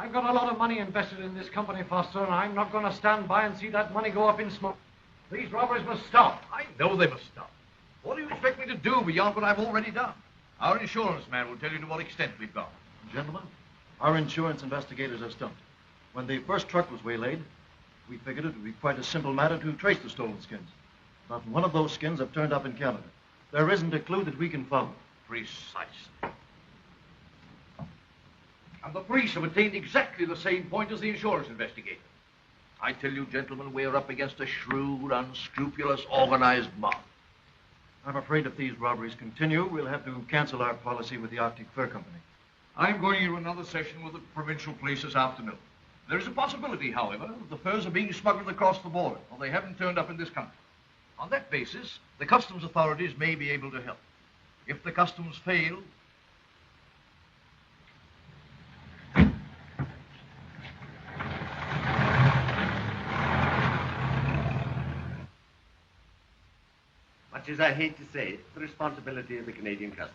I've got a lot of money invested in this company, Foster, and I'm not going to stand by and see that money go up in smoke. These robberies must stop. I know they must stop. What do you expect me to do beyond what I've already done? Our insurance man will tell you to what extent we've gone. Gentlemen, our insurance investigators are stumped. When the first truck was waylaid, we figured it would be quite a simple matter to trace the stolen skins. Not one of those skins have turned up in Canada. There isn't a clue that we can follow. Precisely. And the police have attained exactly the same point as the insurance investigator. I tell you, gentlemen, we're up against a shrewd, unscrupulous, organized mob. I'm afraid if these robberies continue, we'll have to cancel our policy with the Arctic Fur Company. I'm going into another session with the provincial police this afternoon. There is a possibility, however, that the furs are being smuggled across the border, or they haven't turned up in this country. On that basis, the customs authorities may be able to help. If the customs fail, much as I hate to say it, the responsibility of the Canadian Customs.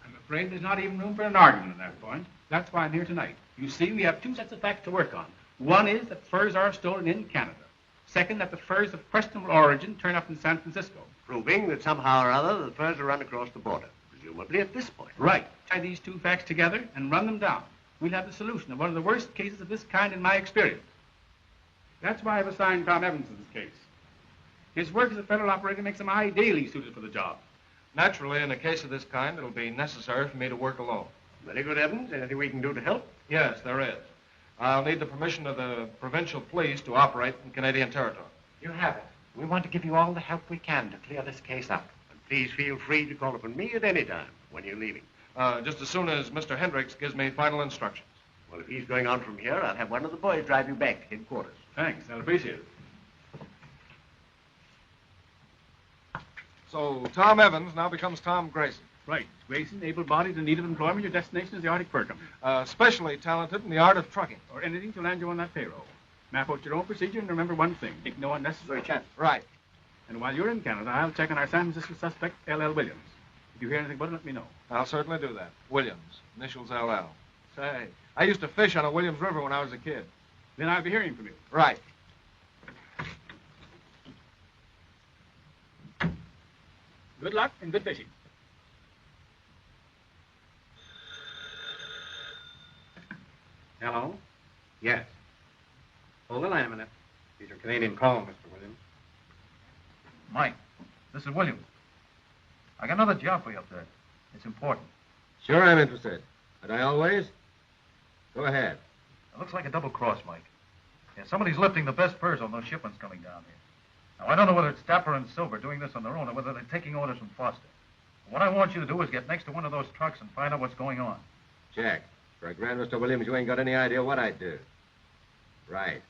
I'm afraid there's not even room for an argument on that point. That's why I'm here tonight. You see, we have two sets of facts to work on. One is that furs are stolen in Canada. Second, that the furs of questionable origin turn up in San Francisco. Proving that somehow or other the furs are run across the border, presumably at this point. Right. Tie these two facts together and run them down. We'll have the solution of one of the worst cases of this kind in my experience. That's why I've assigned Tom Evans to this case. His work as a federal operator makes him ideally suited for the job. Naturally, in a case of this kind, it'll be necessary for me to work alone. Very good, Evans. Anything we can do to help? Yes, there is. I'll need the permission of the provincial police to operate in Canadian territory. You have it. We want to give you all the help we can to clear this case up. And please feel free to call upon me at any time when you're leaving. Just as soon as Mr. Hendricks gives me final instructions. Well, if he's going on from here, I'll have one of the boys drive you back to headquarters. Thanks. I'll appreciate it. So Tom Evans now becomes Tom Grayson. Right. Grayson, able-bodied, in need of employment. Your destination is the Arctic Fur Company. Specially talented in the art of trucking. Or anything to land you on that payroll. Map out your own procedure and remember one thing. Take no unnecessary chance. Right. And while you're in Canada, I'll check on our San Francisco suspect, L.L. Williams. If you hear anything about it, let me know. I'll certainly do that. Williams. Initials L.L. Say, I used to fish on a Williams River when I was a kid. Then I'll be hearing from you. Right. Good luck and good fishing. Hello? Yes. Hold the line a minute. These are Canadian calls, Mr. Williams. Mike, this is Williams. I got another job for you up there. It's important. Sure, I'm interested. But I always? Go ahead. It looks like a double cross, Mike. Yeah, somebody's lifting the best furs on those shipments coming down here. Now, I don't know whether it's Dapper and Silver doing this on their own or whether they're taking orders from Foster. What I want you to do is get next to one of those trucks and find out what's going on. Jack, for a grand Mr. Williams, you ain't got any idea what I'd do. Right.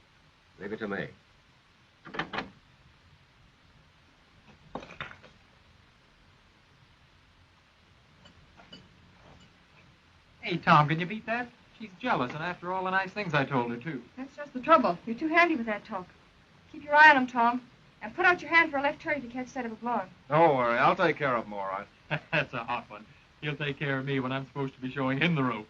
Leave it to me. Hey, Tom, can you beat that? She's jealous, and after all the nice things I told her, too. That's just the trouble. You're too handy with that talk. Keep your eye on him, Tom. And put out your hand for a left turn if you catch sight of a blonde. Don't worry. I'll take care of him, all right. That's a hot one. He'll take care of me when I'm supposed to be showing him the ropes.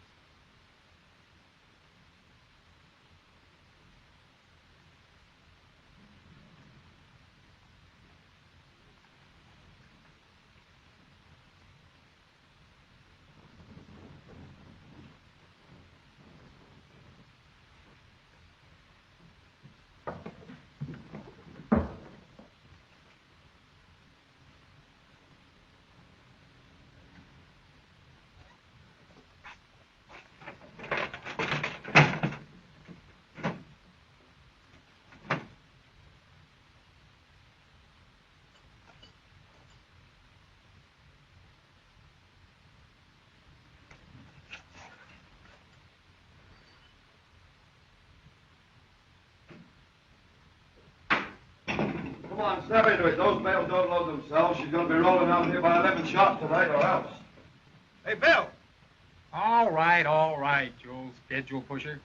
Come on, step into it. Those bales don't load themselves. She's going to be rolling out here by 11 shots tonight or else. Hey, Bill. All right, you old schedule pusher.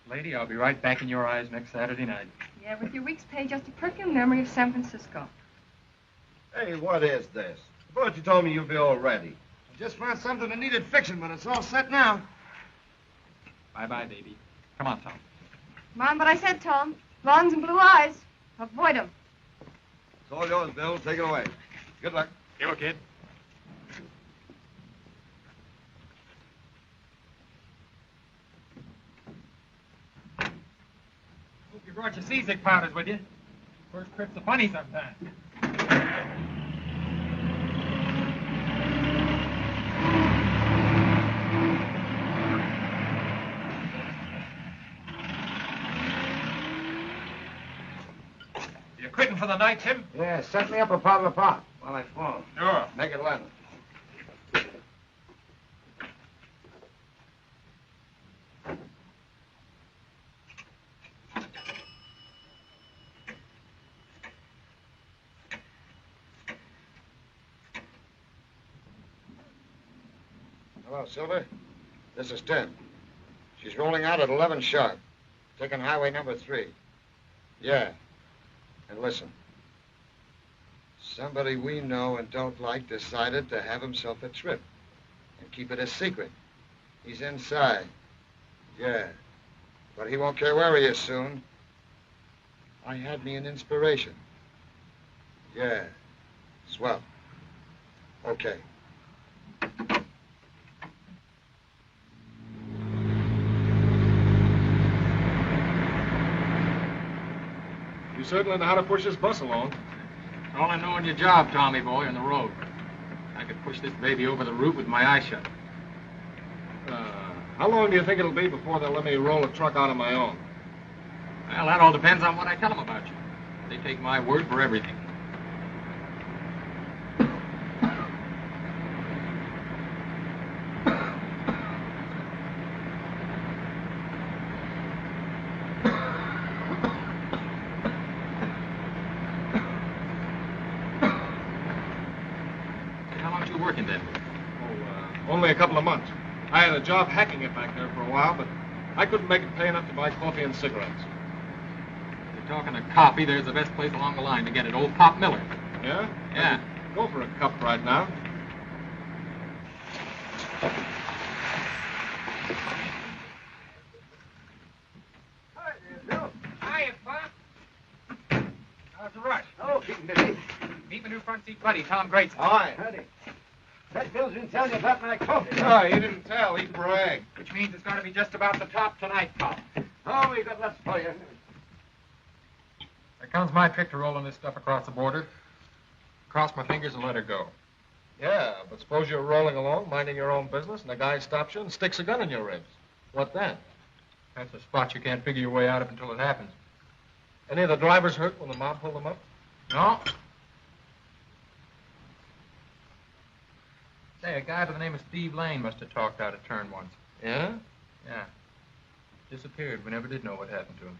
Lady, I'll be right back in your eyes next Saturday night. Yeah, with your week's pay just a perk in memory of San Francisco. Hey, what is this? I thought you told me you'd be all ready. I just found something that needed fixing, but it's all set now. Bye-bye, baby. Come on, Tom. Mind what I said, Tom. Lungs and blue eyes. Avoid them. It's all yours, Bill. Take it away. Good luck. Here, kid. Hope you brought your seasick powders with you. First trip's a funny sometimes. You quitting for the night, Tim? Yeah, set me up a bottle of pop while I fall. Sure. Make it 11. Hello, Silver. This is Tim. She's rolling out at 11 sharp. Taking highway number 3. Yeah. And listen. Somebody we know and don't like decided to have himself a trip. And keep it a secret. He's inside. Yeah. But he won't care where he is soon. I had me an inspiration. Yeah. Swell. Okay. You certainly know how to push this bus along. All I know on your job, Tommy boy, on the road. I could push this baby over the root with my eyes shut. How long do you think it'll be before they'll let me roll a truck out on my own? Well, that all depends on what I tell them about you. They take my word for everything. How long you working then? Only a couple of months. I had a job hacking it back there for a while, but I couldn't make it pay enough to buy coffee and cigarettes. If you're talking of coffee, there's the best place along the line to get it. Old Pop Miller. Yeah? Yeah. Go for a cup right now. Hi there, Bill. Hiya, Pop. How's the rush? Oh, keeping busy. Meet my new front seat buddy, Tom Great. Hi. Howdy. That Bill's been telling you about my coffee. No, he didn't tell. He bragged. Which means it's going to be just about the top tonight, Pop. Oh, we got lots for you. There comes my trick to rolling this stuff across the border. Cross my fingers and let her go. Yeah, but suppose you're rolling along, minding your own business, and a guy stops you and sticks a gun in your ribs. What then? That's a spot you can't figure your way out of until it happens. Any of the drivers hurt when the mob pulled them up? No? Say, a guy by the name of Steve Lane must have talked out a turn once. Yeah? Yeah. Disappeared. We never did know what happened to him.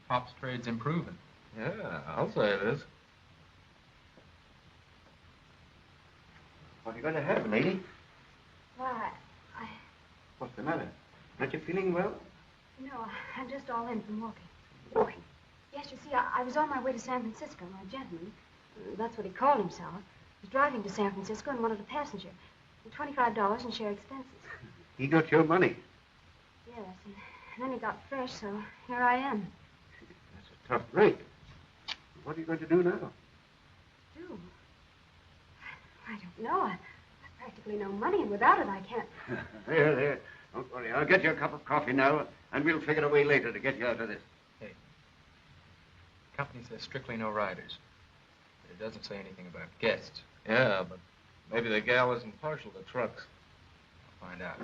Pop's trade's improving. Yeah, I'll say it is. What are you going to have, lady? Why, What's the matter? Aren't you feeling well? no, I'm just all in from walking. Walking. Yes, you see, I was on my way to San Francisco. My gentleman, that's what he called himself, was driving to San Francisco and wanted a passenger. $25 and share expenses. He got your money. Yes, and then he got fresh, so here I am. That's a tough break. What are you going to do now? Do? I don't know. I've practically no money, and without it, I can't. There. Don't worry. I'll get you a cup of coffee now, and we'll figure a way later to get you out of this. Hey, the company says strictly no riders. But it doesn't say anything about guests. Yeah, but maybe the gal isn't partial to trucks. I'll find out.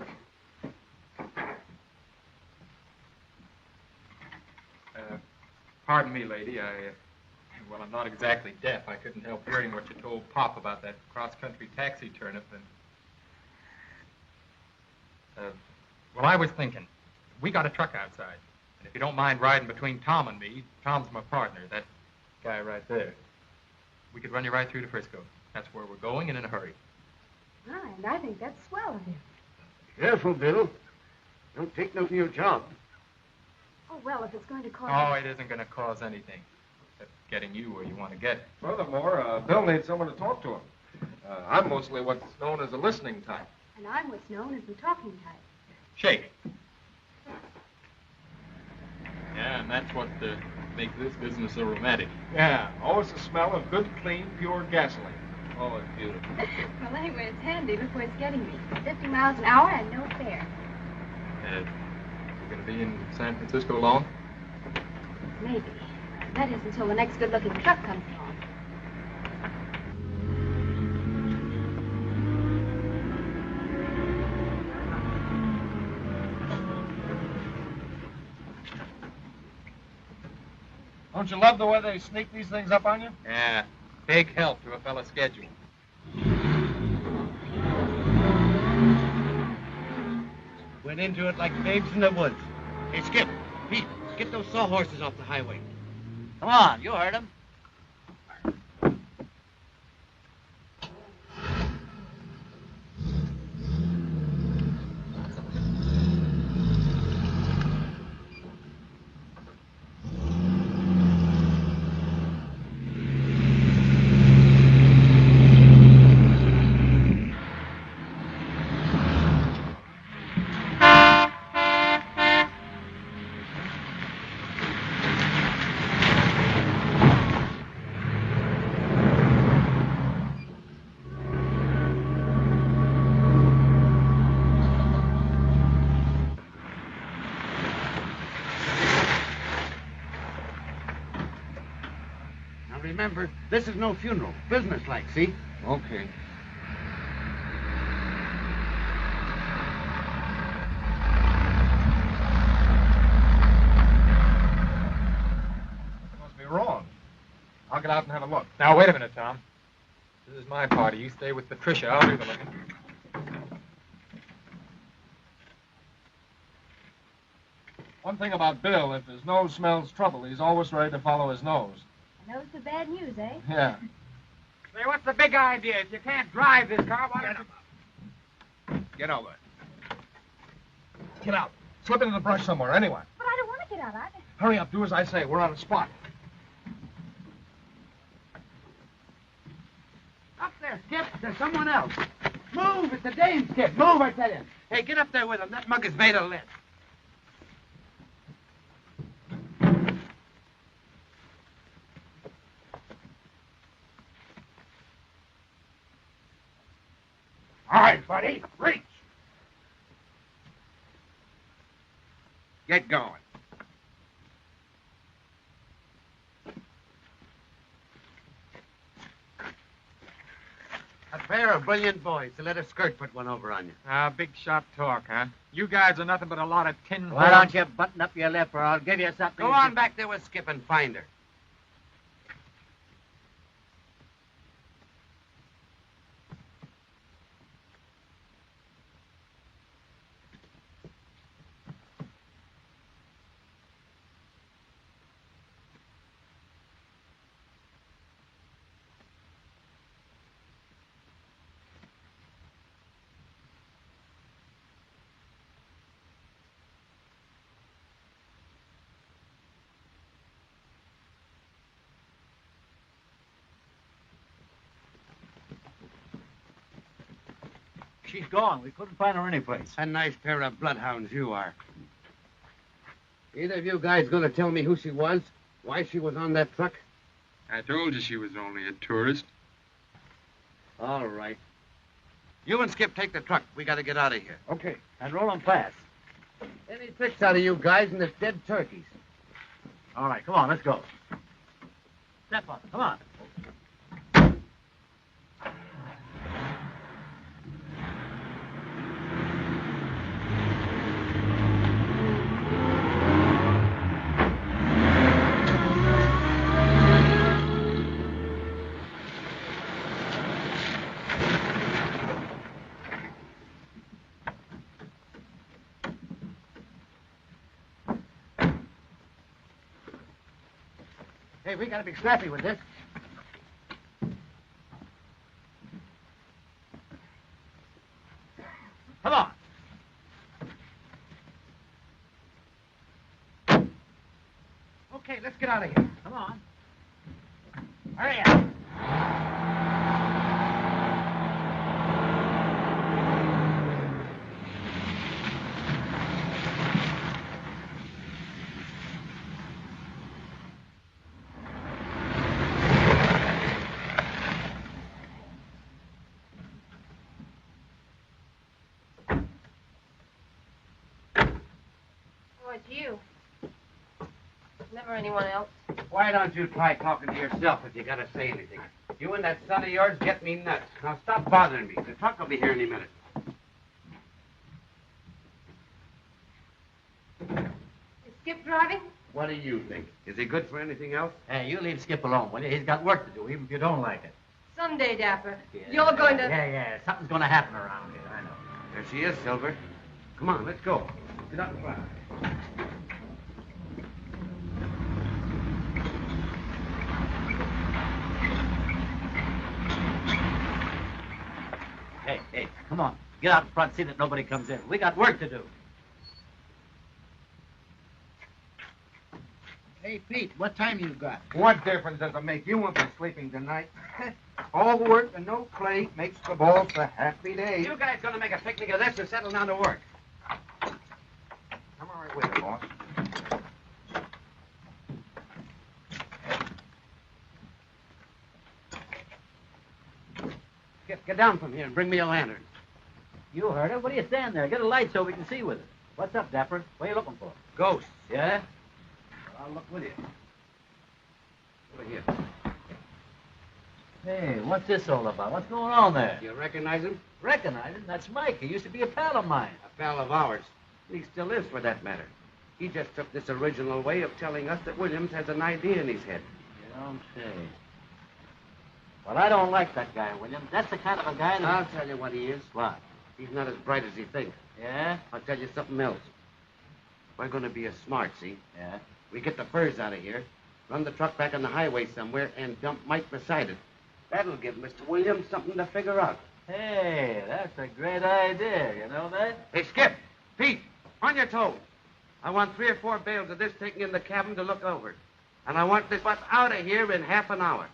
Pardon me, lady. Well, I'm not exactly deaf. I couldn't help hearing what you told Pop about that cross-country taxi turnip, and... Well, I was thinking, we got a truck outside. And if you don't mind riding between Tom and me, Tom's my partner, that guy right there. We could run you right through to Frisco. That's where we're going and in a hurry. And I think that's swell of you. Careful, Bill. Don't take nothing of your job. Oh, well, if it's going to cause... Oh, it isn't going to cause anything. Except getting you where you want to get. Furthermore, Bill needs someone to talk to him. I'm mostly what's known as a listening type. And I'm what's known as the talking type. Shake. Yeah, and that's what makes this business so romantic. Yeah, always the smell of good, clean, pure gasoline. Oh, it's beautiful. Well, anyway, it's handy. Look where it's getting me. 50 miles an hour and no fare. You're going to be in San Francisco long? Maybe. That is until the next good-looking truck comes along. Don't you love the way they sneak these things up on you? Yeah, big help to a fella's schedule. Went into it like babes in the woods. Hey, Skip, Pete, get those sawhorses off the highway. Come on, you heard him. Remember, this is no funeral. Business-like, see? Okay. Must be wrong. I'll get out and have a look. Now, wait a minute, Tom. This is my party. You stay with Patricia. I'll do the looking. One thing about Bill, if his nose smells trouble, he's always ready to follow his nose. Knows the bad news, eh? Yeah. Say, what's the big idea? If you can't drive this car, why don't you... Get over. Get out. Slip into the brush somewhere, anyway. But I don't want to get out. Hurry up. Do as I say. We're on a spot. Up there, Skip. There's someone else. Move. It's the dame, Skip. Move, I tell you. Hey, get up there with him. That mug is made of lead. All right, buddy. Reach. Get going. A pair of brilliant boys to let a skirt put one over on you. Big shot talk, huh? You guys are nothing but a lot of tin... Why don't you button up your lip or I'll give you something... Go on back there with Skip and find her. She's gone. We couldn't find her anyplace. A nice pair of bloodhounds you are. Either of you guys going to tell me who she was? Why she was on that truck? I told you she was only a tourist. All right. You and Skip take the truck. We got to get out of here. Okay. And roll them fast. Any tricks out of you guys and it's dead turkeys. All right, come on, let's go. Step on it. Come on. Okay, we gotta be snappy with this. Come on. Okay, let's get out of here. Come on. Hurry up. Oh, it's you. Never anyone else. Why don't you try talking to yourself if you gotta say anything? You and that son of yours get me nuts. Now stop bothering me. The truck will be here any minute. Is Skip driving? What do you think? Is he good for anything else? Hey, you leave Skip alone, will you? He's got work to do, even if you don't like it. Someday, Dapper. Yeah, You're going to... Yeah. Something's going to happen around here, I know. There she is, Silver. Come on, let's go. Get out and fly. Hey, come on. Get out in front, see that nobody comes in. We got work to do. Hey, Pete, what time you got? What difference does it make? You won't be sleeping tonight. All work and no play makes the boss a happy day. You guys gonna make a picnic of this or settle down to work? Come on right with it, boss. Get down from here and bring me a lantern. You heard it. What are you standing there? Get a light so we can see with it. What's up, Dapper? What are you looking for? Ghosts. Yeah? Well, I'll look with you. Over here. Hey, what's this all about? What's going on there? You recognize him? Recognize him? That's Mike. He used to be a pal of mine. A pal of ours. He still is, for that matter. He just took this original way of telling us that Williams has an idea in his head. You don't say. Well, I don't like that guy, Williams. That's the kind of a guy that... I'll tell you what he is. What? He's not as bright as he thinks. Yeah? I'll tell you something else. We're going to be as smart, see? Yeah? We get the furs out of here, run the truck back on the highway somewhere, and dump Mike beside it. That'll give Mr. Williams something to figure out. Hey, that's a great idea. You know that? Hey, Skip! Pete! On your toes! I want 3 or 4 bales of this taken in the cabin to look over. And I want this bus out of here in half an hour.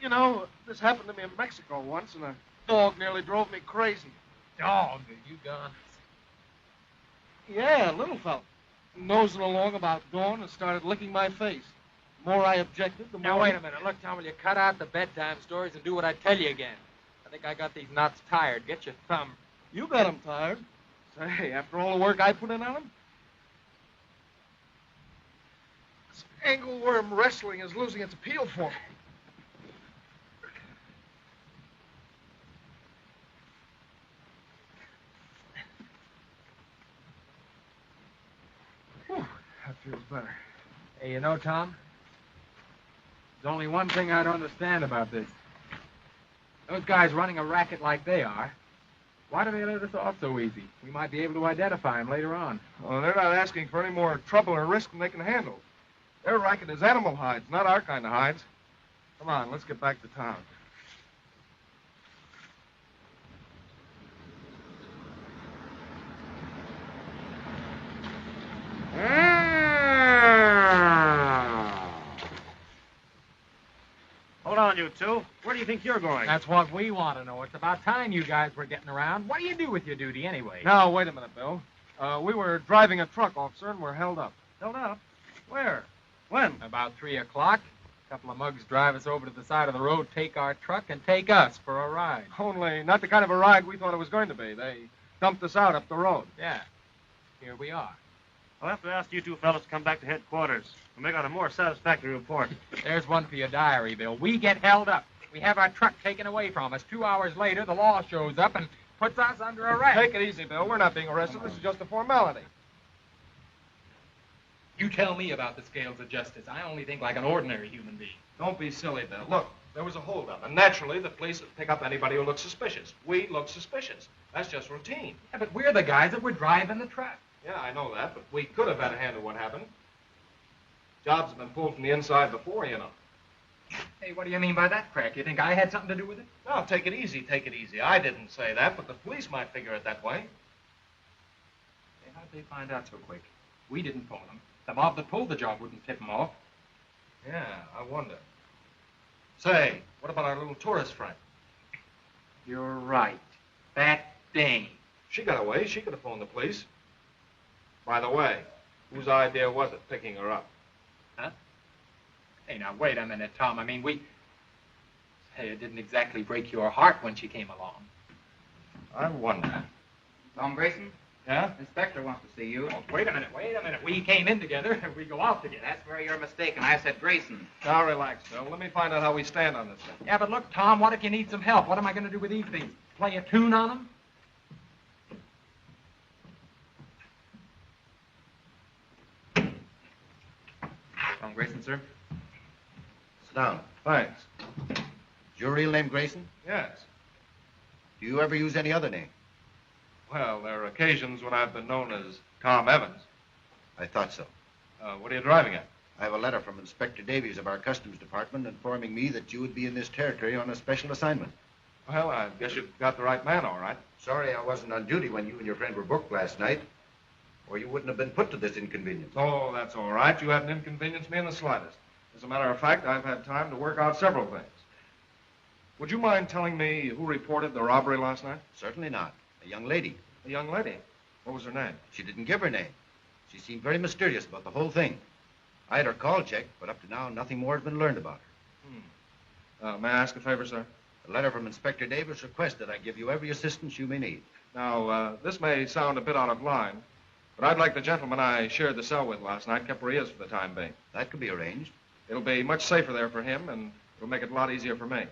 You know, this happened to me in Mexico once, and a dog nearly drove me crazy. Dog, you gone? Yeah, little fella. Nosing along about dawn and started licking my face. The more I objected, the more... Now, wait a minute. Look, Tom, will you cut out the bedtime stories and do what I tell you again? I think I got these knots tired. Get your thumb. You got him tired. Say, after all the work I put in on him? This angleworm wrestling is losing its appeal for me. Whew, that feels better. Hey, you know, Tom, there's only one thing I don't understand about this. Those guys running a racket like they are, why do they let us off so easy? We might be able to identify them later on. Well, they're not asking for any more trouble or risk than they can handle. Their racket is animal hides, not our kind of hides. Come on, let's get back to town. Hold on, you two. Where do you think you're going? That's what we want to know. It's about time you guys were getting around. What do you do with your duty anyway? Now, wait a minute, Bill. We were driving a truck, officer, and we're held up. Held up? Where? When? About 3 o'clock. A couple of mugs drive us over to the side of the road, take our truck, and take us for a ride. Only not the kind of a ride we thought it was going to be. They dumped us out up the road. Yeah. Here we are. I'll have to ask you two fellas to come back to headquarters and make out a more satisfactory report. There's one for your diary, Bill. We get held up. We have our truck taken away from us. 2 hours later, the law shows up and puts us under arrest. Take it easy, Bill. We're not being arrested. This is just a formality. You tell me about the scales of justice. I only think like an ordinary human being. Don't be silly, Bill. Look, there was a holdup, and naturally the police would pick up anybody who looks suspicious. We look suspicious. That's just routine. Yeah, but we're the guys that were driving the truck. Yeah, I know that, but we could have had a hand in what happened. Jobs have been pulled from the inside before, you know. Hey, what do you mean by that, Crack? You think I had something to do with it? No, take it easy, take it easy. I didn't say that, but the police might figure it that way. Hey, how'd they find out so quick? We didn't pull them. The mob that pulled the job wouldn't tip them off. Yeah, I wonder. Say, what about our little tourist friend? You're right. That dame. She got away. She could have phoned the police. By the way, whose idea was it, picking her up? Huh? Hey, now, wait a minute, Tom. I mean, Hey, it didn't exactly break your heart when she came along. I wonder. Tom Grayson? Yeah? Inspector wants to see you. Oh, wait a minute. We came in together. We go out together. That's where you're mistaken. I said Grayson. Now, relax, Bill. Let me find out how we stand on this thing. Yeah, but look, Tom, what if you need some help? What am I going to do with these things? Play a tune on them? Tom Grayson, sir? Sit down. Thanks. Is your real name Grayson? Yes. Do you ever use any other name? Well, there are occasions when I've been known as Tom Evans. I thought so. What are you driving at? I have a letter from Inspector Davies of our Customs Department informing me that you would be in this territory on a special assignment. Well, I guess you've got the right man, all right. Sorry I wasn't on duty when you and your friend were booked last night, or you wouldn't have been put to this inconvenience. Oh, that's all right. You haven't inconvenienced me in the slightest. As a matter of fact, I've had time to work out several things. Would you mind telling me who reported the robbery last night? Certainly not. A young lady. A young lady. What was her name? She didn't give her name. She seemed very mysterious about the whole thing. I had her call checked, but up to now, nothing more has been learned about her. May I ask a favor, sir? A letter from Inspector Davis requests that I give you every assistance you may need. Now, this may sound a bit out of line, but I'd like the gentleman I shared the cell with last night kept where he is for the time being. That could be arranged. It'll be much safer there for him, and it'll make it a lot easier for me.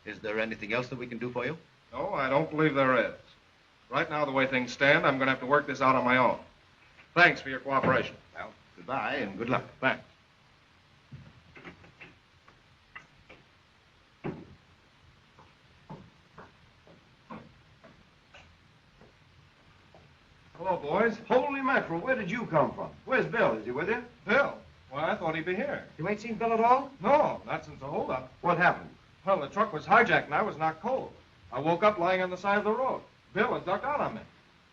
Is there anything else that we can do for you? No, I don't believe there is. Right now, the way things stand, I'm going to have to work this out on my own. Thanks for your cooperation. Well, goodbye and good luck. Thanks. Hello, boys. Holy mackerel, where did you come from? Where's Bill? Is he with you? Bill? Well, I thought he'd be here. You ain't seen Bill at all? No, not since the holdup. What happened? Well, the truck was hijacked and I was knocked cold. I woke up lying on the side of the road. Bill had ducked out on me.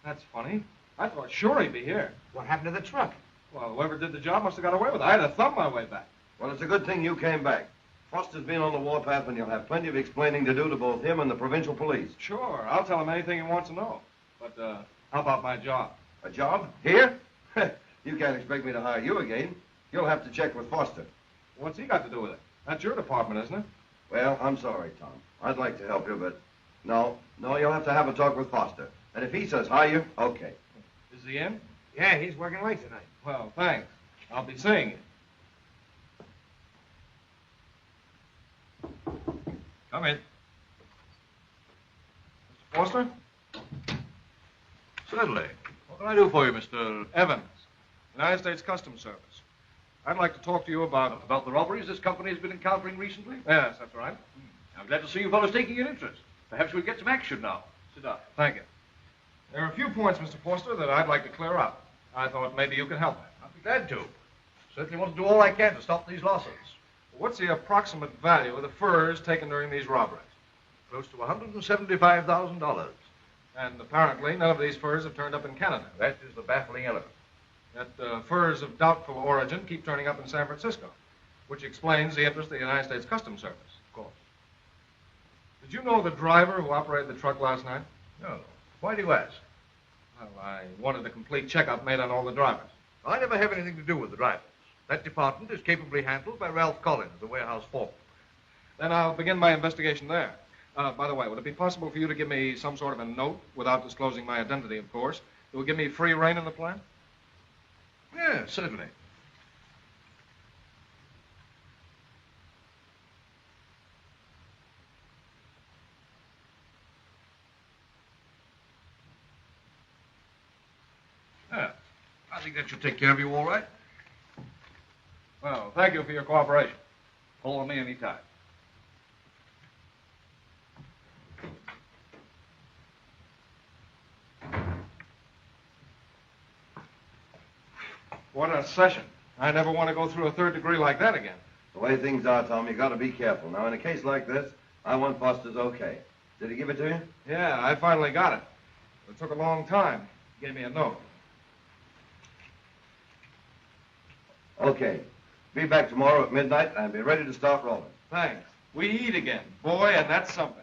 That's funny. I thought sure he'd be here. What happened to the truck? Well, whoever did the job must have got away with it. I had to thumb my way back. Well, it's a good thing you came back. Foster's been on the warpath, and you'll have plenty of explaining to do to both him and the provincial police. Sure, I'll tell him anything he wants to know. But, how about my job? A job? Here? You can't expect me to hire you again. You'll have to check with Foster. What's he got to do with it? That's your department, isn't it? Well, I'm sorry, Tom. I'd like to help you, but no, you'll have to have a talk with Foster. And if he says hire you, okay. Is he in? Yeah, he's working late tonight. Well, thanks. I'll be seeing you. Come in. Mr. Foster? Certainly. What can I do for you, Mr. Evans? United States Customs Service. I'd like to talk to you about... About the robberies this company has been encountering recently? Yes, that's right. I'm glad to see you fellows taking an interest. Perhaps we'll get some action now. Sit down. Thank you. There are a few points, Mr. Foster, that I'd like to clear up. I thought maybe you could help me. I'll be glad to. Certainly want to do all I can to stop these losses. What's the approximate value of the furs taken during these robberies? Close to $175,000. And apparently none of these furs have turned up in Canada. That is the baffling element. That furs of doubtful origin keep turning up in San Francisco, which explains the interest of the United States Customs Service. Of course. Did you know the driver who operated the truck last night? No. Why do you ask? Well, I wanted a complete checkup made on all the drivers. I never have anything to do with the drivers. That department is capably handled by Ralph Collins, the warehouse foreman. Then I'll begin my investigation there. By the way, would it be possible for you to give me some sort of a note, without disclosing my identity, of course, that will give me free rein in the plant? Yes, certainly. Yeah, I think that should take care of you all right. Well, thank you for your cooperation. Call on me anytime. What a session. I never want to go through a third degree like that again. The way things are, Tom, you got to be careful. Now, in a case like this, I want Foster's okay. Did he give it to you? Yeah, I finally got it. It took a long time. He gave me a note. Okay. Be back tomorrow at midnight, and be ready to start rolling. Thanks. We eat again. Boy, and that's something.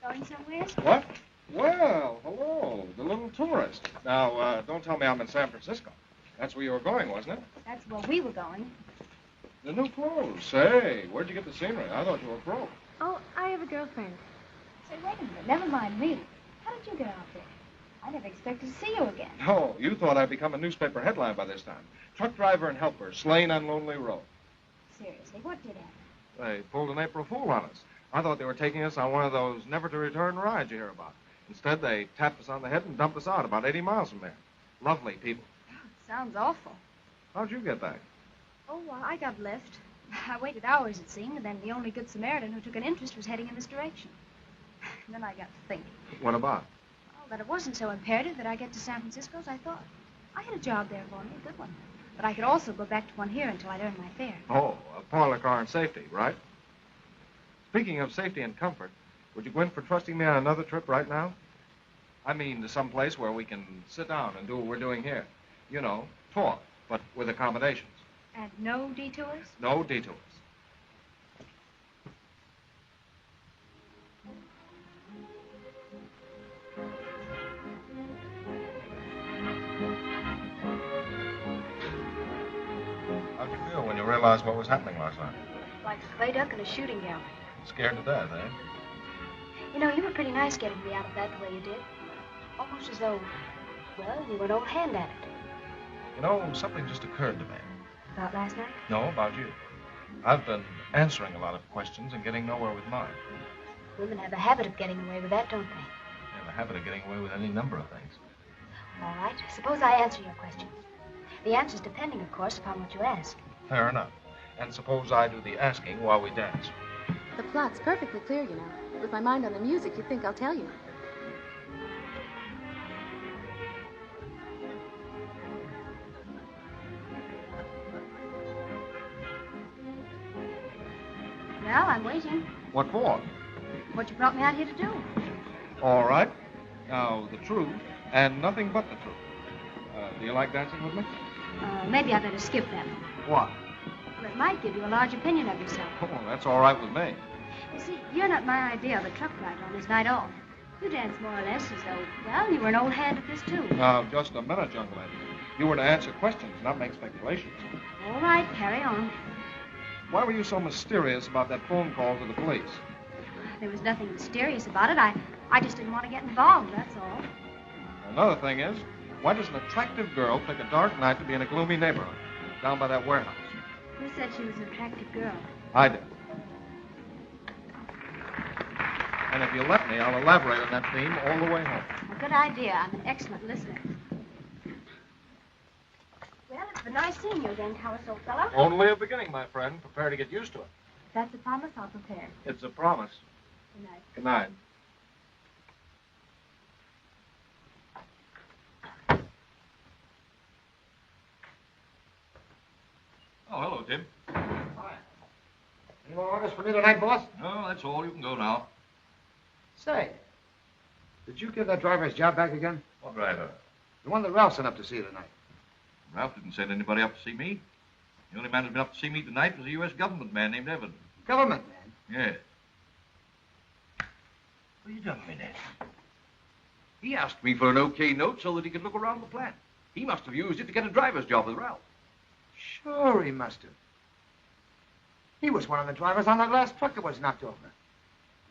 Going somewhere? What? Well, hello, the little tourist. Now, don't tell me I'm in San Francisco. That's where you were going, wasn't it? That's where we were going. The new clothes. Say, where'd you get the scenery? I thought you were broke. Oh, I have a girlfriend. Say, wait a minute. Never mind me. How did you get out there? I never expected to see you again. Oh, you thought I'd become a newspaper headline by this time. Truck driver and helper, slain on Lonely Road. Seriously, what did happen? They pulled an April Fool on us. I thought they were taking us on one of those never-to-return rides you hear about. Instead, they tapped us on the head and dumped us out about 80 miles from there. Lovely people. Sounds awful. How'd you get back? Oh, I got left. I waited hours, it seemed, and then the only good Samaritan who took an interest was heading in this direction. And then I got to thinking. What about? Oh, that it wasn't so imperative that I get to San Francisco as I thought. I had a job there for me, a good one. But I could also go back to one here until I'd earned my fare. Oh, a parlor car and safety, right? Speaking of safety and comfort, would you go in for trusting me on another trip right now? I mean, to some place where we can sit down and do what we're doing here. You know, talk, but with accommodations. And no detours? No detours. How'd you feel when you realized what was happening last night? Like a clay duck in a shooting gallery. Scared to death, eh? You know, you were pretty nice getting me out of that the way you did. Almost as though, well, you were an old hand at it. You know, something just occurred to me. About last night? No, about you. I've been answering a lot of questions and getting nowhere with mine. Women have a habit of getting away with that, don't they? They have a habit of getting away with any number of things. All right. Suppose I answer your questions. The answer's depending, of course, upon what you ask. Fair enough. And suppose I do the asking while we dance. The plot's perfectly clear, you know. With my mind on the music, you'd think I'll tell you. Well, I'm waiting. What for? What you brought me out here to do. All right. Now, the truth, and nothing but the truth. Do you like dancing with me? Maybe I better skip that one. What? Well, it might give you a large opinion of yourself. Oh, that's all right with me. You see, you're not my idea of a truck rider on his night off. You dance more or less as though, well, you were an old hand at this, too. Now, just a minute, young lady. You were to answer questions, not make speculations. All right, carry on. Why were you so mysterious about that phone call to the police? There was nothing mysterious about it. I just didn't want to get involved, that's all. Another thing is, why does an attractive girl pick a dark night to be in a gloomy neighborhood, down by that warehouse? Who said she was an attractive girl? I did. And if you let me, I'll elaborate on that theme all the way home. A good idea. I'm an excellent listener. Well, it's been nice seeing you again, Thomas, old fellow. Only a beginning, my friend. Prepare to get used to it. If that's a promise, I'll prepare. It's a promise. Good night. Good night. Oh, hello, Tim. Hi. Any more orders for me tonight, boss? No, that's all. You can go now. Say, did you give that driver his job back again? What driver? The one that Ralph sent up to see you tonight. Ralph didn't send anybody up to see me. The only man who's been up to see me tonight was a U.S. government man named Evans. Government man? Yes. What are you telling me, Ned? He asked me for an okay note so that he could look around the plant. He must have used it to get a driver's job with Ralph. Sure he must have. He was one of the drivers on that last truck that was knocked over.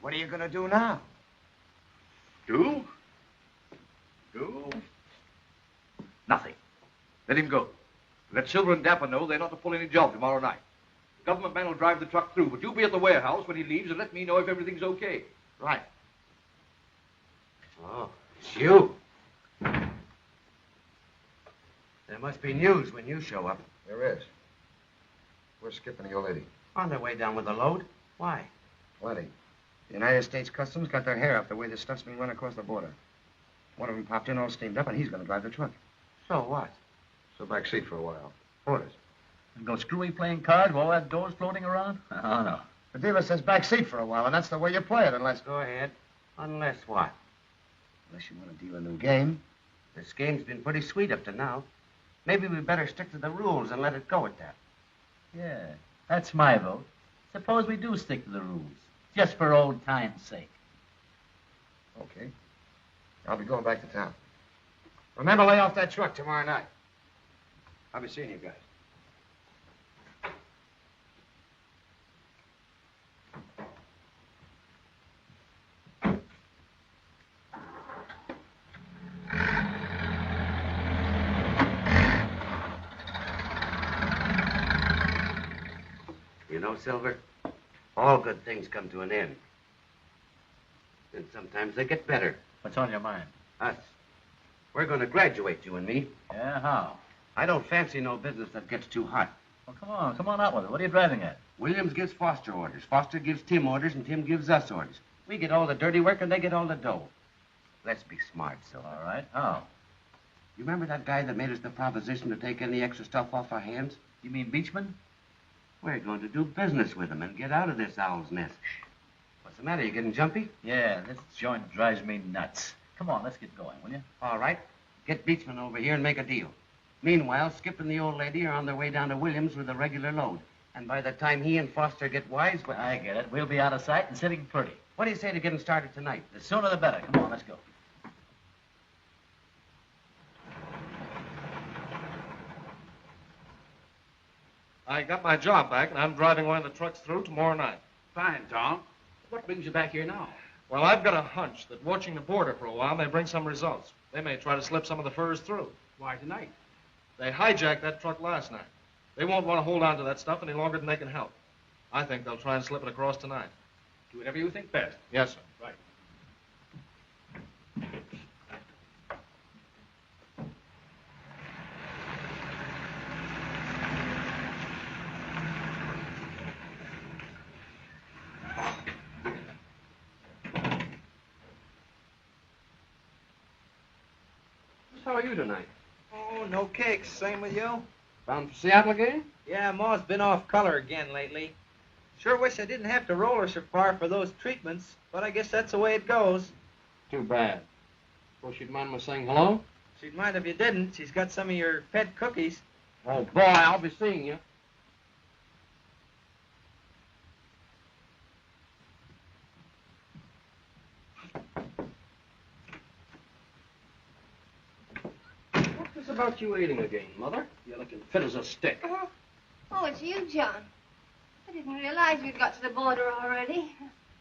What are you going to do now? Do? Nothing. Let him go. Let Silver and Dapper know they're not to pull any job tomorrow night. The government man will drive the truck through, but you'll be at the warehouse when he leaves and let me know if everything's okay. Right. Oh, it's you. There must be news when you show up. There is. Where's Skip and the old lady? On their way down with the load. Why? Plenty. The United States Customs got their hair up the way this stuff's being run across the border. One of them popped in all steamed up, and he's going to drive the truck. So what? So back seat for a while. Orders. And go screwy playing cards while that door's floating around? Oh, no. The dealer says back seat for a while, and that's the way you play it, unless... Go ahead. Unless what? Unless you want to deal a new game. This game's been pretty sweet up to now. Maybe we better stick to the rules and let it go at that. Yeah, that's my vote. Suppose we do stick to the rules, just for old time's sake. Okay. I'll be going back to town. Remember, lay off that truck tomorrow night. I'll be seeing you guys. You know, Silver, all good things come to an end. And sometimes they get better. What's on your mind? Us. We're going to graduate, you and me. Yeah, how? I don't fancy no business that gets too hot. Well, come on out with it. What are you driving at? Williams gives Foster orders. Foster gives Tim orders, and Tim gives us orders. We get all the dirty work, and they get all the dough. Let's be smart, Silver. All right, how? You remember that guy that made us the proposition to take any extra stuff off our hands? You mean Beachman? We're going to do business with him and get out of this owl's nest. What's the matter? You getting jumpy? Yeah, this joint drives me nuts. Come on, let's get going, will you? All right. Get Beachman over here and make a deal. Meanwhile, Skip and the old lady are on their way down to Williams with a regular load. And by the time he and Foster get wise... I get it. We'll be out of sight and sitting pretty. What do you say to getting started tonight? The sooner the better. Come on, let's go. I got my job back, and I'm driving one of the trucks through tomorrow night. Fine, Tom. What brings you back here now? Well, I've got a hunch that watching the border for a while may bring some results. They may try to slip some of the furs through. Why tonight? They hijacked that truck last night. They won't want to hold on to that stuff any longer than they can help. I think they'll try and slip it across tonight. Do whatever you think best. Yes, sir. Right. How are you tonight? Oh, no cakes. Same with you? Bound for Seattle again? Yeah, Ma's been off color again lately. Sure wish I didn't have to roll her so far for those treatments, but I guess that's the way it goes. Too bad. Suppose she'd mind my saying hello? She'd mind if you didn't. She's got some of your pet cookies. Oh, boy, I'll be seeing you. What's this about you eating again, Mother? You're looking fit as a stick. Oh, it's you, John. I didn't realize you'd got to the border already.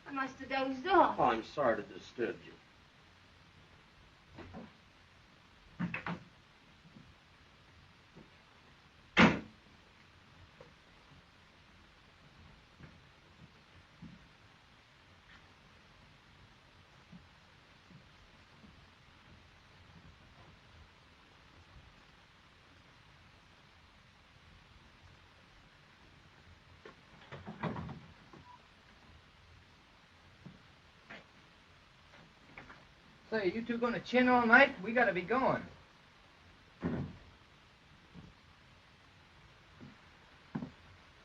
I must have dozed off. Oh, I'm sorry to disturb you. Say, you two gonna chin all night? We gotta be going.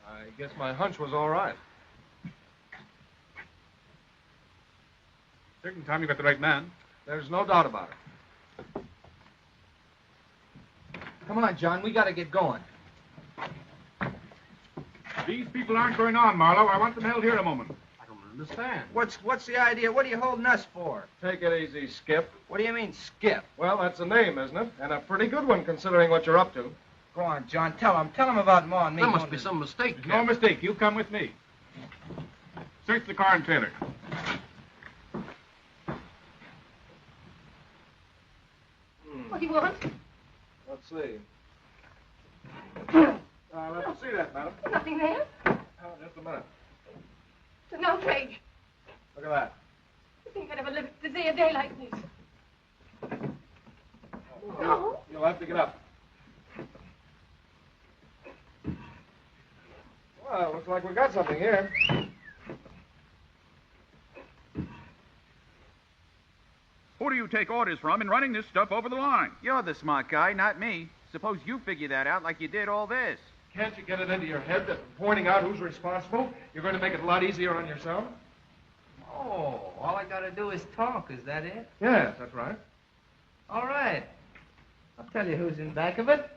I guess my hunch was all right. Certain, Tom, you got the right man. There's no doubt about it. Come on, John. We gotta get going. These people aren't going on, Marlowe. I want them held here a moment. I don't understand. What's the idea? What are you holding us for? Take it easy, Skip. What do you mean, Skip? Well, that's a name, isn't it? And a pretty good one, considering what you're up to. Go on, John. Tell him about Ma and me. There must be some mistake. No mistake. You come with me. Search the car and trailer. see. Let me see that, madam. Nothing there. Just a minute. There's no trade. Look at that. You think I'd ever live to see a day like this? No. You'll have to get up. Well, looks like we got something here. Who do you take orders from in running this stuff over the line? You're the smart guy, not me. Suppose you figure that out like you did all this. Can't you get it into your head that pointing out who's responsible, you're going to make it a lot easier on yourself? Oh, all I gotta do is talk, is that it? Yes, that's right. All right. I'll tell you who's in back of it.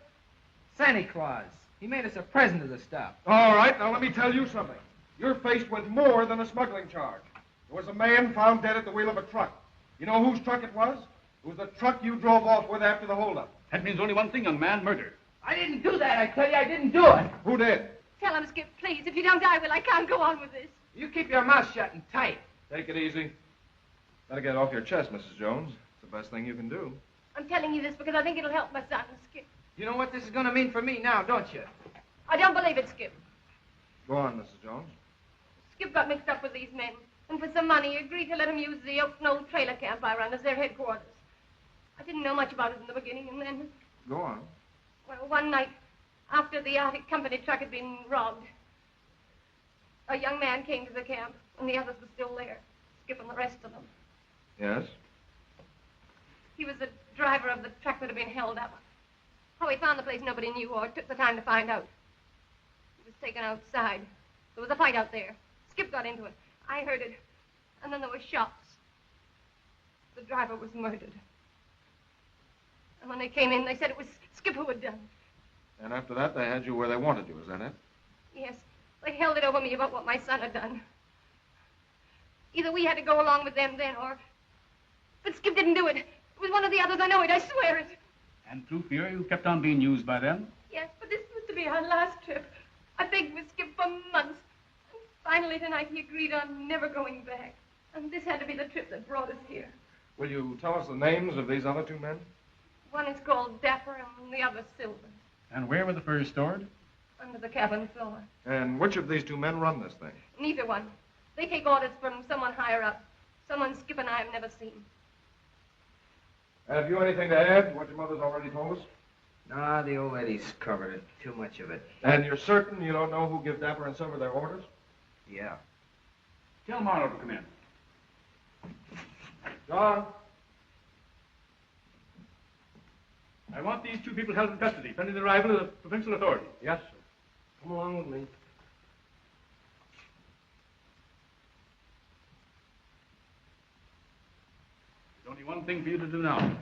Santa Claus. He made us a present of the stuff. All right, now let me tell you something. You're faced with more than a smuggling charge. There was a man found dead at the wheel of a truck. You know whose truck it was? It was the truck you drove off with after the holdup. That means only one thing, young man, murder. I didn't do that, I tell you. I didn't do it. Who did? Tell him, Skip, please. If you don't, I will. I can't go on with this. You keep your mouth shut and tight. Take it easy. Better get it off your chest, Mrs. Jones. It's the best thing you can do. I'm telling you this because I think it'll help my son, Skip. You know what this is going to mean for me now, don't you? I don't believe it, Skip. Go on, Mrs. Jones. Skip got mixed up with these men, and for some money, he agreed to let him use the Oak Knoll trailer camp I run as their headquarters. I didn't know much about it in the beginning, and then, Go on. well, one night, after the Arctic Company truck had been robbed, a young man came to the camp, and the others were still there, Skip and the rest of them. Yes? He was the driver of the truck that had been held up. How he found the place, nobody knew, or took the time to find out. He was taken outside. There was a fight out there. Skip got into it. I heard it. And then there were shots. The driver was murdered. And when they came in, they said it was Skip who had done it. And after that, they had you where they wanted you, is that it? Yes, they held it over me about what my son had done. Either we had to go along with them then, or... But Skip didn't do it. It was one of the others, I know it, I swear it. And through fear, you kept on being used by them? Yes, but this was to be our last trip. I begged with Skip for months. And finally tonight he agreed on never going back. And this had to be the trip that brought us here. Will you tell us the names of these other two men? One is called Dapper and the other Silver. And where were the furs stored? Under the cabin floor. And which of these two men run this thing? Neither one. They take orders from someone higher up. Someone Skip and I have never seen. Have you anything to add to what your mother's already told us? No, the old lady's covered it. Too much of it. And you're certain you don't know who give Dapper and Silver their orders? Yeah. Tell Marlowe to come in. John? I want these two people held in custody, pending the arrival of the provincial authorities. Yes, sir. Come along with me. There's only one thing for you to do now.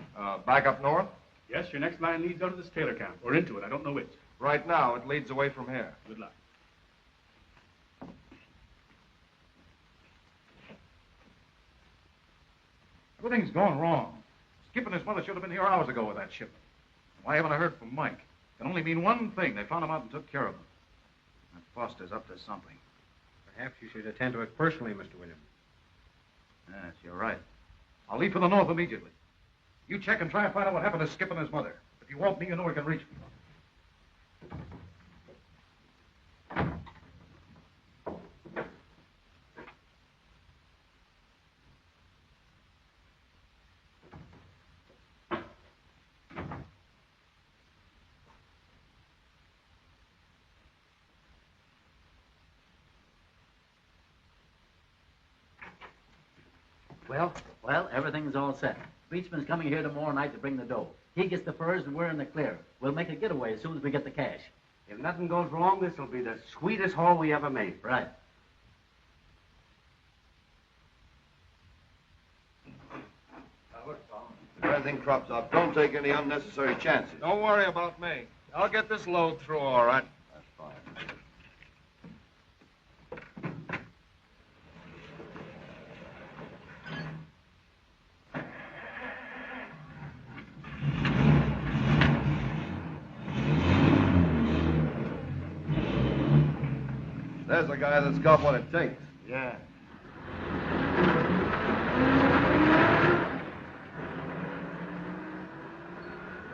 Back up north? Yes, your next line leads out of this tailor camp, or into it. I don't know which. Right now, it leads away from here. Good luck. Everything's going wrong. Skip and his mother should have been here hours ago with that shipment. Why haven't I heard from Mike? It can only mean one thing. They found him out and took care of him. And Foster's up to something. Perhaps you should attend to it personally, Mr. Williams. Yes, you're right. I'll leave for the north immediately. You check and try and find out what happened to Skip and his mother. If you want me, you know where you can reach me. Well, everything's all set. Beachman's coming here tomorrow night to bring the dough. He gets the furs and we're in the clear. We'll make a getaway as soon as we get the cash. If nothing goes wrong, this will be the sweetest haul we ever made. Right. Now, look, Tom, if anything crops up, don't take any unnecessary chances. Don't worry about me. I'll get this load through all right. That's fine. There's a guy that's got what it takes. Yeah.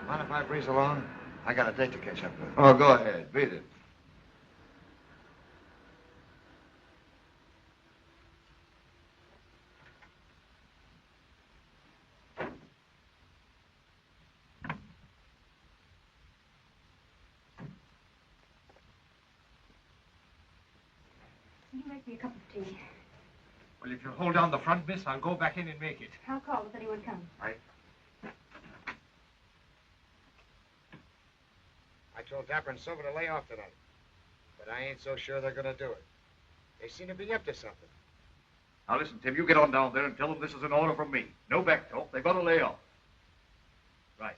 Mind if I breeze along? I got a date to catch up with. Oh, go ahead. Beat it. Will you make me a cup of tea? Well, if you'll hold down the front, miss, I'll go back in and make it. I'll call if anyone comes. I told Dapper and Silver to lay off tonight. But I ain't so sure they're gonna do it. They seem to be up to something. Now listen, Tim, you get on down there and tell them this is an order from me. No back talk. They've got to lay off. Right.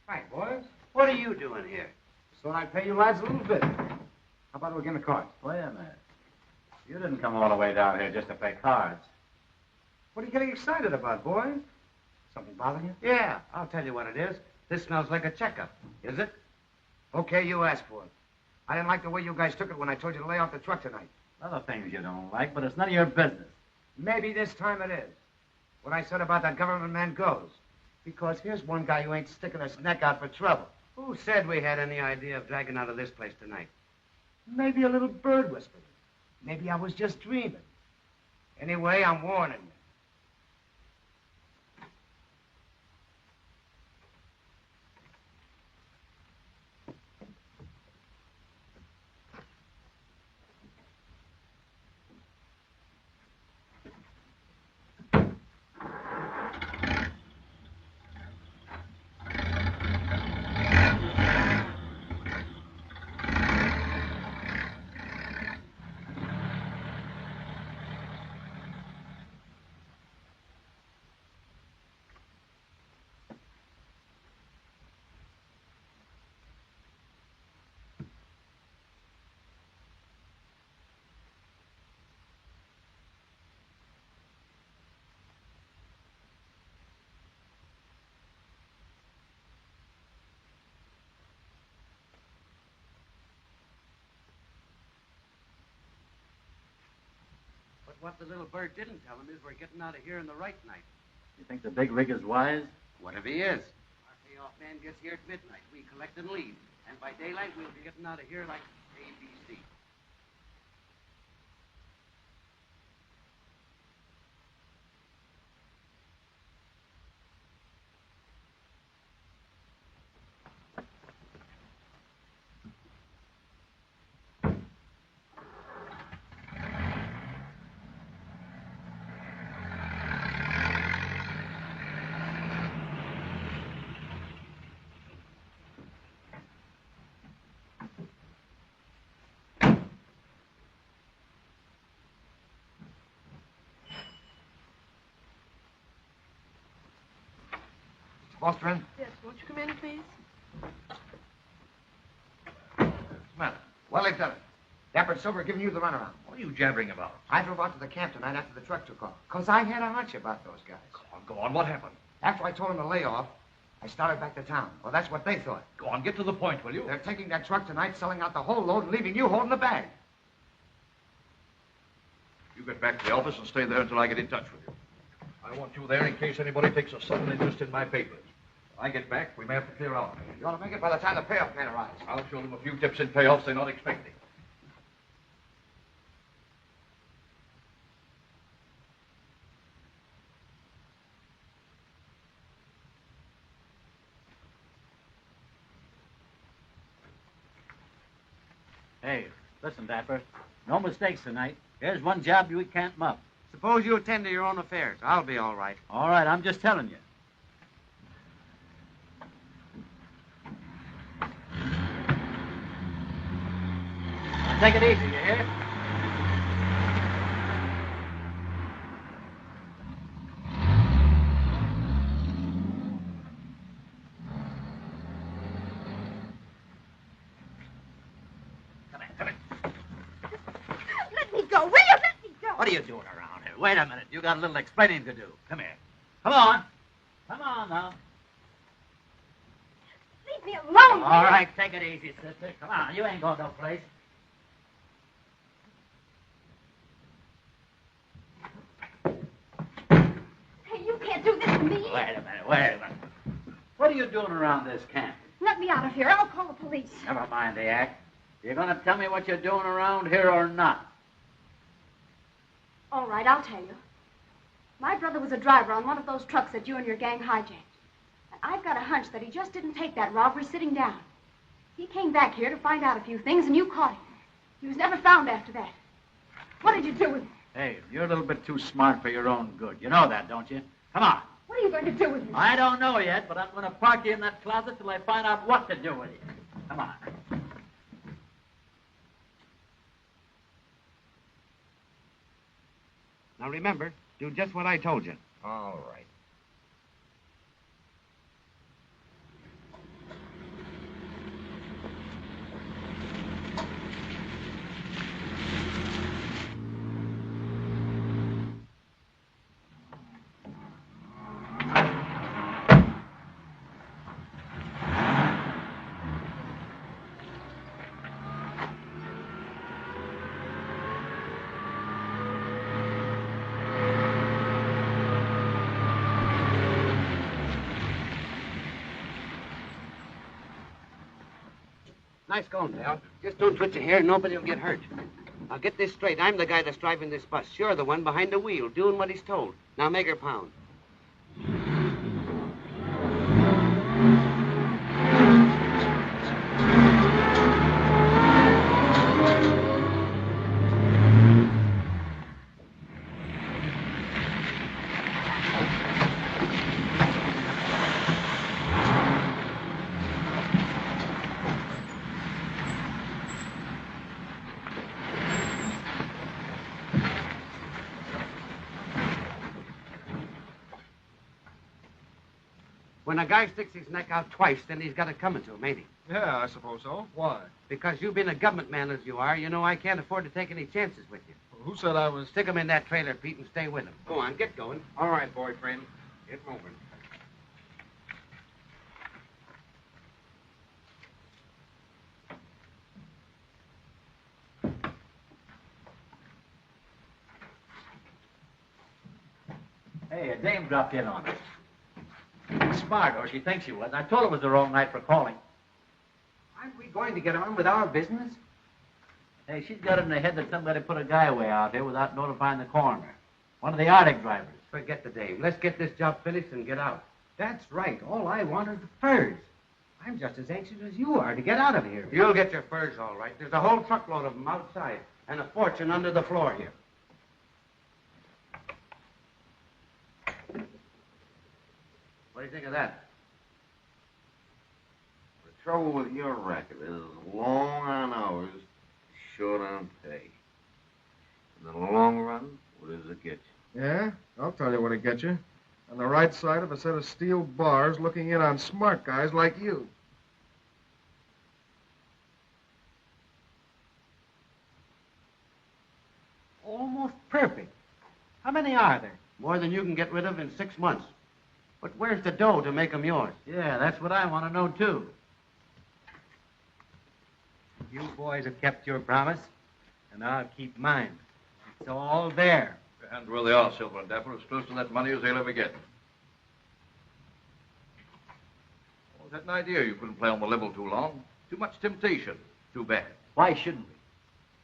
Hi, boys. What are you doing here? Thought I'd pay you lads a little bit. How about we get in the cards? Wait a minute. You didn't come all the way down here just to play cards. What are you getting excited about, boys? Something bothering you? Yeah, I'll tell you what it is. This smells like a checkup. Is it? Okay, you asked for it. I didn't like the way you guys took it when I told you to lay off the truck tonight. Other things you don't like, but it's none of your business. Maybe this time it is. What I said about that government man goes. Because here's one guy who ain't sticking his neck out for trouble. Who said we had any idea of dragging out of this place tonight? Maybe a little bird whispered. Maybe I was just dreaming. Anyway, I'm warning you. But what the little bird didn't tell him is we're getting out of here in the right night. You think the big rig is wise? What if he is? Our payoff man gets here at midnight. We collect and leave. And by daylight, we'll be getting out of here like ABC. Foster in? Yes, won't you come in, please? What's the matter? Well, they've done it. Dapper and Silver are giving you the runaround. What are you jabbering about? I drove out to the camp tonight after the truck took off. Because I had a hunch about those guys. Go on, what happened? After I told them to lay off, I started back to town. Well, that's what they thought. Go on, get to the point, will you? They're taking that truck tonight, selling out the whole load, and leaving you holding the bag. You get back to the office and stay there until I get in touch with you. I want you there in case anybody takes a sudden interest in my papers. I get back, we may have to clear out. You ought to make it by the time the payoff man arrives. I'll show them a few tips in payoffs they're not expecting. Hey, listen, Dapper. No mistakes tonight. Here's one job we can't muff. Suppose you attend to your own affairs. I'll be all right. All right, I'm just telling you. Now, take it easy, you hear? Let me go, will you? Let me go. What are you doing around here? Wait a minute. You got a little explaining to do. Come here. Come on. Come on now. Leave me alone. All right, take it easy, sister. Come on. You ain't going no place. Hey, you can't do this to me. Wait a minute. What are you doing around this camp? Let me out of here. I'll call the police. Never mind the act. You going to tell me what you're doing around here or not? All right, I'll tell you. My brother was a driver on one of those trucks that you and your gang hijacked. And I've got a hunch that he just didn't take that robbery sitting down. He came back here to find out a few things, and you caught him. He was never found after that. What did you do with him? Hey, you're a little bit too smart for your own good. You know that, don't you? Come on. What are you going to do with him? I don't know yet, but I'm going to park you in that closet till I find out what to do with you. Come on. Now remember, do just what I told you. All right. Nice going, pal. Just don't twitch a hair and nobody will get hurt. Now get this straight. I'm the guy that's driving this bus. You're the one behind the wheel, doing what he's told. Now make her pound. When a guy sticks his neck out twice, then he's got it coming to him, ain't he? Yeah, I suppose so. Why? Because you being a government man as you are, you know I can't afford to take any chances with you. Who said I was... Stick him in that trailer, Pete, and stay with him. Go on, get going. All right, boyfriend. Get moving. Hey, a dame dropped in on us. Smart, or she thinks she was. I told her it was the wrong night for calling. Aren't we going to get on with our business? Hey, she's got it in her head that somebody put a guy away out here without notifying the coroner. One of the Arctic drivers. Forget the dame. Let's get this job finished and get out. That's right. All I want are the furs. I'm just as anxious as you are to get out of here. You'll get your furs all right. There's a whole truckload of them outside and a fortune under the floor here. What do you think of that? The trouble with your racket is long on hours, short on pay. In the long run, what does it get you? Yeah, I'll tell you what it gets you. On the right side of a set of steel bars looking in on smart guys like you. Almost perfect. How many are there? More than you can get rid of in 6 months. But where's the dough to make them yours? Yeah, that's what I want to know, too. You boys have kept your promise, and I'll keep mine. It's all there. And where they are, Silver and Dapper, as close to that money as they'll ever get. Was that an idea you couldn't play on the level too long? Too much temptation. Too bad. Why shouldn't we?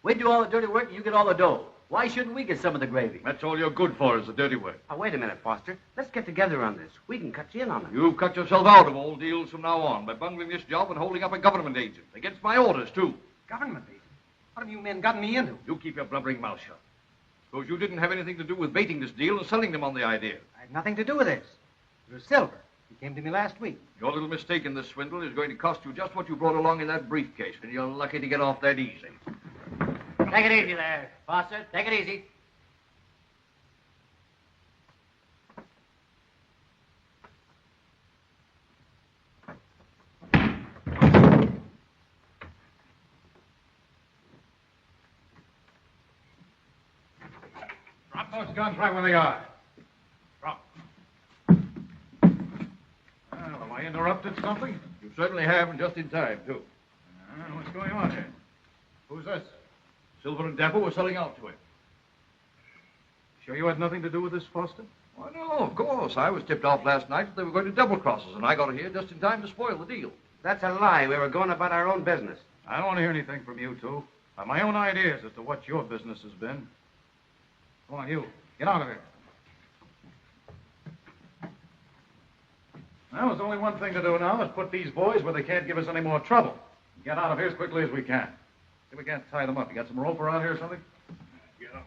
We do all the dirty work and you get all the dough. Why shouldn't we get some of the gravy? That's all you're good for is the dirty work. Now, wait a minute, Foster. Let's get together on this. We can cut you in on it. You've cut yourself out of all deals from now on by bungling this job and holding up a government agent. Against my orders, too. Government agent? What have you men gotten me into? You keep your blubbering mouth shut. Suppose you didn't have anything to do with baiting this deal and selling them on the idea. I had nothing to do with this. It was Silver. He came to me last week. Your little mistake in this swindle is going to cost you just what you brought along in that briefcase, and you're lucky to get off that easy. Take it easy there, Foster. Take it easy. Drop those guns right where they are. Drop. Well, have I interrupted something? You certainly have, and just in time, too. What's going on here? Who's this? Silver and Dapper were selling out to him. Sure you had nothing to do with this, Foster? Why, no, of course. I was tipped off last night that they were going to double-cross us, and I got here just in time to spoil the deal. That's a lie. We were going about our own business. I don't want to hear anything from you two. I have my own ideas as to what your business has been. Come on, you. Get out of here. Well, there's only one thing to do now is put these boys where they can't give us any more trouble. Get out of here as quickly as we can. See if we can't tie them up. You got some rope around here or something? Get up.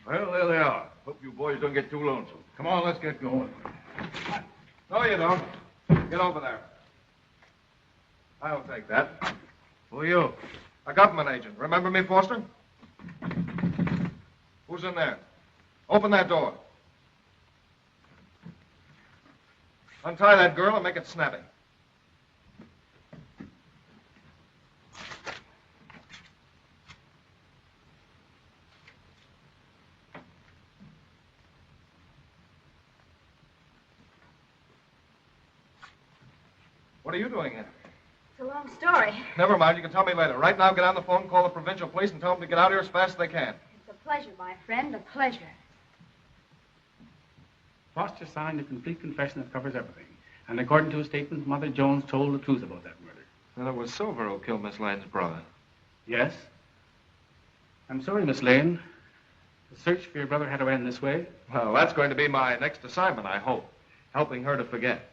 Well, there they are. Hope you boys don't get too lonesome. Come on, let's get going. No, you don't. Get over there. I'll take that. Who are you? A government agent. Remember me, Foster? Who's in there? Open that door. Untie that girl and make it snappy. What are you doing here? It's a long story. Never mind, you can tell me later. Right now, get on the phone, call the provincial police, and tell them to get out here as fast as they can. It's a pleasure, my friend, a pleasure. Foster signed a complete confession that covers everything. And according to his statement, Mother Jones told the truth about that murder. Well, it was Silver who killed Miss Lane's brother. Yes? I'm sorry, Miss Lane. The search for your brother had to end this way. Well, that's going to be my next assignment, I hope. Helping her to forget.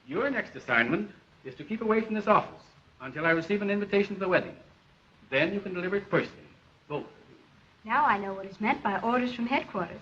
Your next assignment is to keep away from this office until I receive an invitation to the wedding. Then you can deliver it personally. Both. Now I know what is meant by orders from headquarters.